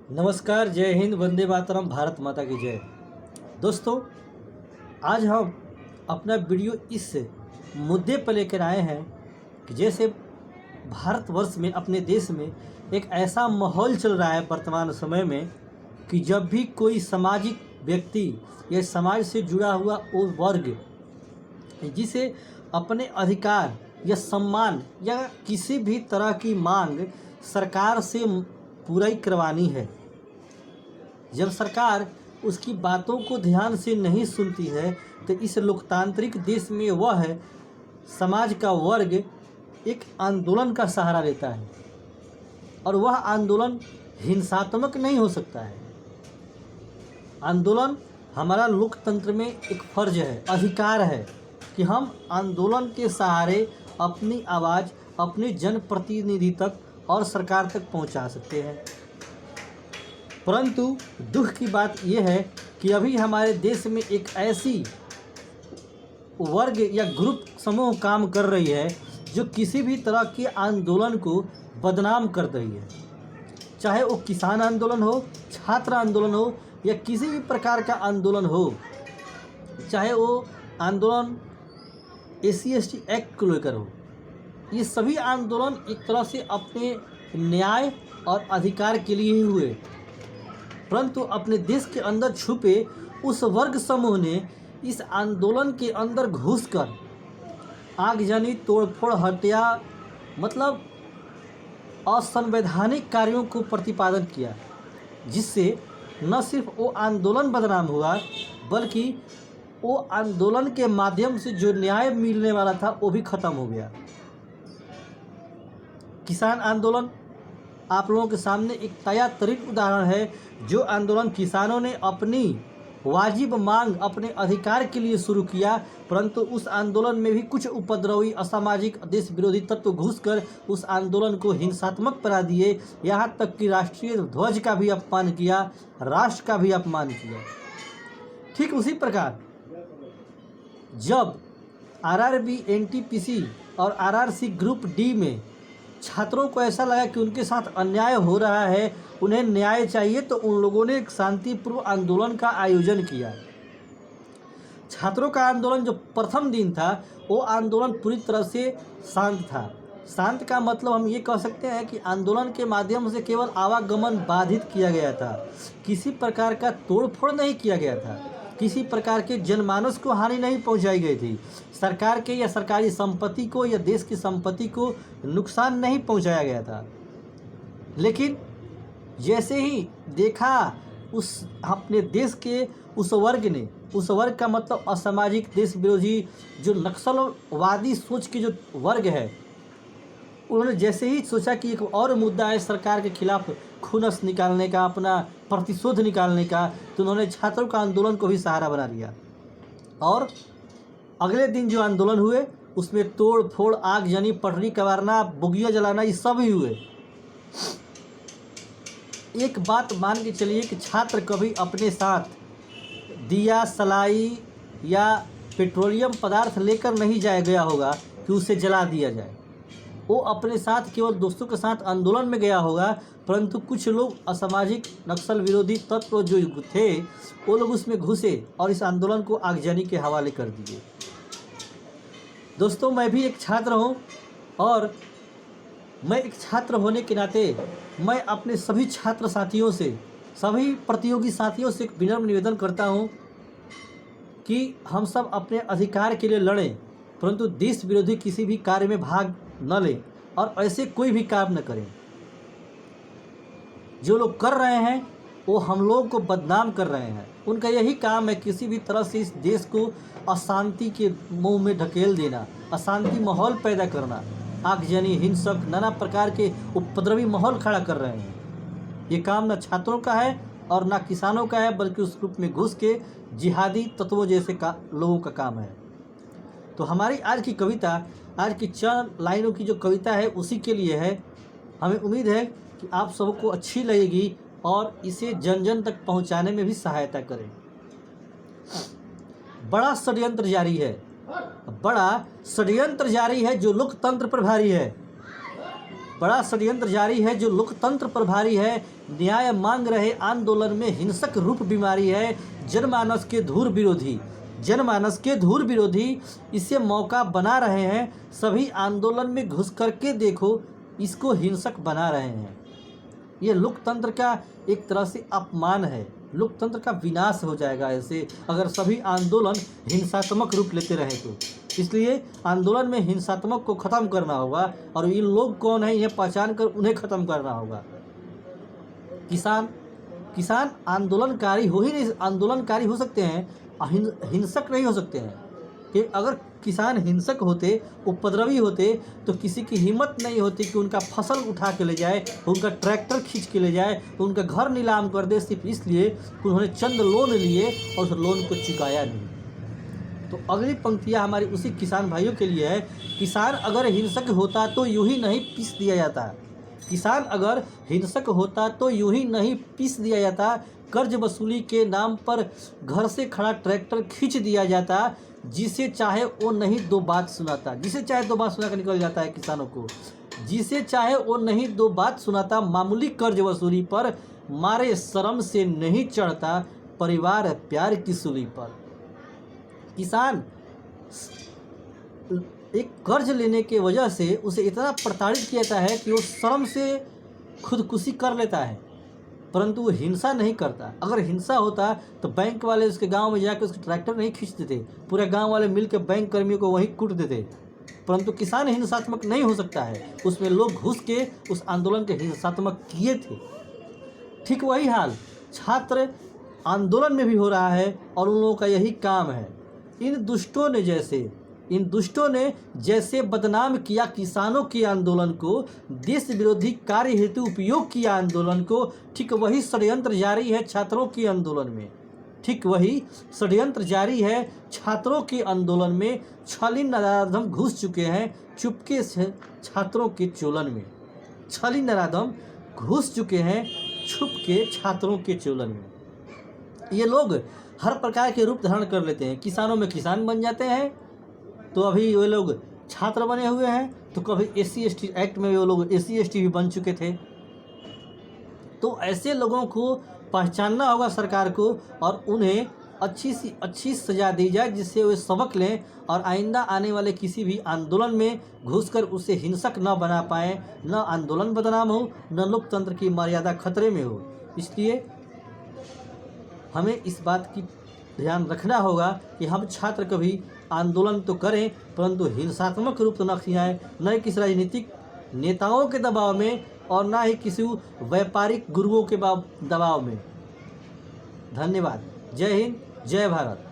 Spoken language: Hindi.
नमस्कार, जय हिंद, वंदे मातरम, भारत माता की जय। दोस्तों, आज हम अपना वीडियो इस मुद्दे पर लेकर आए हैं कि जैसे भारतवर्ष में, अपने देश में एक ऐसा माहौल चल रहा है वर्तमान समय में कि जब भी कोई सामाजिक व्यक्ति या समाज से जुड़ा हुआ वो वर्ग जिसे अपने अधिकार या सम्मान या किसी भी तरह की मांग सरकार से पूरी करवानी है, जब सरकार उसकी बातों को ध्यान से नहीं सुनती है तो इस लोकतांत्रिक देश में वह समाज का वर्ग एक आंदोलन का सहारा लेता है। और वह आंदोलन हिंसात्मक नहीं हो सकता है। आंदोलन हमारा लोकतंत्र में एक फर्ज है, अधिकार है कि हम आंदोलन के सहारे अपनी आवाज़ अपने जनप्रतिनिधि तक और सरकार तक पहुंचा सकते हैं। परंतु दुख की बात यह है कि अभी हमारे देश में एक ऐसी वर्ग या ग्रुप समूह काम कर रही है जो किसी भी तरह के आंदोलन को बदनाम कर रही है, चाहे वो किसान आंदोलन हो, छात्र आंदोलन हो या किसी भी प्रकार का आंदोलन हो, चाहे वो आंदोलन SC/ST एक्ट को लेकर हो। ये सभी आंदोलन एक तरह से अपने न्याय और अधिकार के लिए ही हुए, परंतु अपने देश के अंदर छुपे उस वर्ग समूह ने इस आंदोलन के अंदर घुसकर आगजनी, तोड़फोड़, हत्या, मतलब असंवैधानिक कार्यों को प्रतिपादन किया, जिससे न सिर्फ वो आंदोलन बदनाम हुआ बल्कि वो आंदोलन के माध्यम से जो न्याय मिलने वाला था वो भी खत्म हो गया। किसान आंदोलन आप लोगों के सामने एक तरीक उदाहरण है, जो आंदोलन किसानों ने अपनी वाजिब मांग अपने अधिकार के लिए शुरू किया, परंतु उस आंदोलन में भी कुछ उपद्रवी, असामाजिक, देश विरोधी तत्व घुसकर उस आंदोलन को हिंसात्मक बना दिए। यहाँ तक कि राष्ट्रीय ध्वज का भी अपमान किया, राष्ट्र का भी अपमान किया। ठीक उसी प्रकार जब RRB, NTPC और RRC ग्रुप D में छात्रों को ऐसा लगा कि उनके साथ अन्याय हो रहा है, उन्हें न्याय चाहिए, तो उन लोगों ने एक शांतिपूर्ण आंदोलन का आयोजन किया। छात्रों का आंदोलन जो प्रथम दिन था वो आंदोलन पूरी तरह से शांत था। शांत का मतलब हम ये कह सकते हैं कि आंदोलन के माध्यम से केवल आवागमन बाधित किया गया था, किसी प्रकार का तोड़फोड़ नहीं किया गया था, किसी प्रकार के जनमानस को हानि नहीं पहुंचाई गई थी, सरकार के या सरकारी संपत्ति को या देश की संपत्ति को नुकसान नहीं पहुंचाया गया था। लेकिन जैसे ही देखा उस अपने देश के उस वर्ग ने, उस वर्ग का मतलब असामाजिक, देश विरोधी, जो नक्सलवादी सोच के जो वर्ग है, उन्होंने जैसे ही सोचा कि एक और मुद्दा है सरकार के खिलाफ खुनस निकालने का, अपना प्रतिशोध निकालने का, तो उन्होंने छात्रों का आंदोलन को भी सहारा बना लिया। और अगले दिन जो आंदोलन हुए उसमें तोड़ फोड़, आगजनी, पटरी कबारना, बुगिया जलाना, ये सब ही हुए। एक बात मान के चलिए कि छात्र कभी अपने साथ दिया, सलाई या पेट्रोलियम पदार्थ लेकर नहीं जाया गया होगा कि उसे जला दिया जाए। वो अपने साथ केवल दोस्तों के साथ आंदोलन में गया होगा, परंतु कुछ लोग असामाजिक, नक्सल विरोधी तत्व जो थे वो लोग उसमें घुसे और इस आंदोलन को आगजनी के हवाले कर दिए। दोस्तों, मैं भी एक छात्र हूँ और मैं एक छात्र होने के नाते मैं अपने सभी छात्र साथियों से, सभी प्रतियोगी साथियों से एक विनम्र निवेदन करता हूँ कि हम सब अपने अधिकार के लिए लड़ें, परंतु देश विरोधी किसी भी कार्य में भाग न लें और ऐसे कोई भी काम न करें। जो लोग कर रहे हैं वो हम लोगों को बदनाम कर रहे हैं। उनका यही काम है किसी भी तरह से इस देश को अशांति के मुंह में ढकेल देना, अशांति माहौल पैदा करना, आगजनी, हिंसक, नाना प्रकार के उपद्रवी माहौल खड़ा कर रहे हैं। ये काम न छात्रों का है और न किसानों का है, बल्कि उस ग्रुप में घुस के जिहादी तत्वों जैसे लोगों का काम है। तो हमारी आज की कविता, आज की 4 लाइनों की जो कविता है उसी के लिए है। हमें उम्मीद है कि आप सबको अच्छी लगेगी और इसे जन जन तक पहुंचाने में भी सहायता करें। बड़ा षड्यंत्र जारी है, बड़ा षड्यंत्र जारी है जो लोकतंत्र पर भारी है। बड़ा षड्यंत्र जारी है जो लोकतंत्र पर भारी है। न्याय मांग रहे आंदोलन में हिंसक रूप बीमारी है। जनमानस के धूर विरोधी इसे मौका बना रहे हैं। सभी आंदोलन में घुस करके देखो, इसको हिंसक बना रहे हैं। ये लोकतंत्र का एक तरह से अपमान है। लोकतंत्र का विनाश हो जाएगा ऐसे, अगर सभी आंदोलन हिंसात्मक रूप लेते रहे तो। इसलिए आंदोलन में हिंसात्मक को ख़त्म करना होगा, और ये लोग कौन है यह पहचान कर उन्हें ख़त्म करना होगा। किसान आंदोलनकारी हो सकते हैं, हिंसक नहीं हो सकते हैं। कि अगर किसान हिंसक होते, उपद्रवी होते, तो किसी की हिम्मत नहीं होती कि उनका फसल उठा के ले जाए, उनका ट्रैक्टर खींच के ले जाए, उनका घर नीलाम कर दे, सिर्फ इसलिए कि उन्होंने चंद लोन लिए और उस लोन को चुकाया नहीं। तो अगली पंक्तियाँ हमारी उसी किसान भाइयों के लिए है। किसान अगर हिंसक होता तो यूं ही नहीं पीस दिया जाता। कर्ज वसूली के नाम पर घर से खड़ा ट्रैक्टर खींच दिया जाता। जिसे चाहे वो नहीं दो बात सुनाता, सुना कर निकल जाता है किसानों को। जिसे चाहे वो नहीं दो बात सुनाता। मामूली कर्ज वसूली पर मारे शर्म से नहीं चढ़ता। परिवार प्यार की सूली पर। किसान एक कर्ज लेने के वजह से उसे इतना प्रताड़ित किया जाता है कि वो शर्म से खुदकुशी कर लेता है, परंतु वो हिंसा नहीं करता। अगर हिंसा होता तो बैंक वाले उसके गांव में जाकर उसके ट्रैक्टर नहीं खींच देते, पूरे गांव वाले मिलकर बैंक कर्मियों को वहीं कूट देते। परंतु किसान हिंसात्मक नहीं हो सकता है, उसमें लोग घुस के उस आंदोलन के हिंसात्मक किए थे। ठीक वही हाल छात्र आंदोलन में भी हो रहा है, और उन लोगों का यही काम है। इन दुष्टों ने जैसे बदनाम किया किसानों के आंदोलन को, देश विरोधी कार्य हेतु उपयोग किया आंदोलन को, ठीक वही षड्यंत्र जारी है छात्रों के आंदोलन में। छली नराधम घुस चुके हैं चुपके से छात्रों के चोलन में। ये लोग हर प्रकार के रूप धारण कर लेते हैं। किसानों में किसान बन जाते हैं, तो अभी वे लोग छात्र बने हुए हैं, तो कभी SC/ST एक्ट में वो लोग SC/ST भी बन चुके थे। तो ऐसे लोगों को पहचानना होगा सरकार को, और उन्हें अच्छी सी अच्छी सज़ा दी जाए, जिससे वे सबक लें और आइंदा आने वाले किसी भी आंदोलन में घुसकर उसे हिंसक न बना पाएँ, न आंदोलन बदनाम हो, न लोकतंत्र की मर्यादा खतरे में हो। इसलिए हमें इस बात की ध्यान रखना होगा कि हम छात्र कभी आंदोलन तो करें, परंतु हिंसात्मक रूप तो न खिलाएं, न ही किसी राजनीतिक नेताओं के दबाव में, और न ही किसी व्यापारिक गुरुओं के दबाव में। धन्यवाद। जय हिंद, जय भारत।